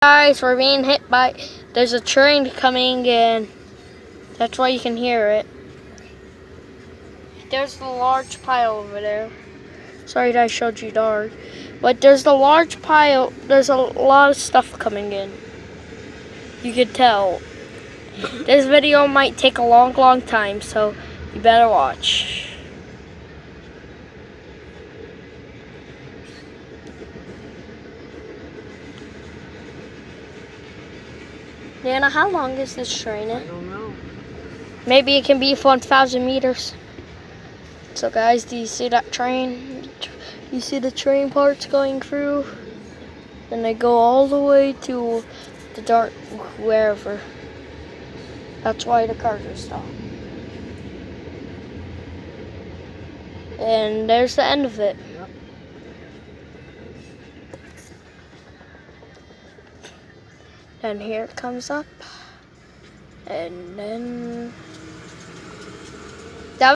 Guys, we're being hit by, there's a train coming in. That's why you can hear it. There's a large pile over there. Sorry that I showed you dark. But there's a large pile, there's a lot of stuff coming in. You can tell. This video might take a long time, so you better watch. Nana, how long is this train? I don't know. Maybe it can be 1,000 meters. So guys, do you see that train? You see the train parts going through? And they go all the way to the dark wherever. That's why the cars are stopped. And there's the end of it. Yep. And here it comes up. And then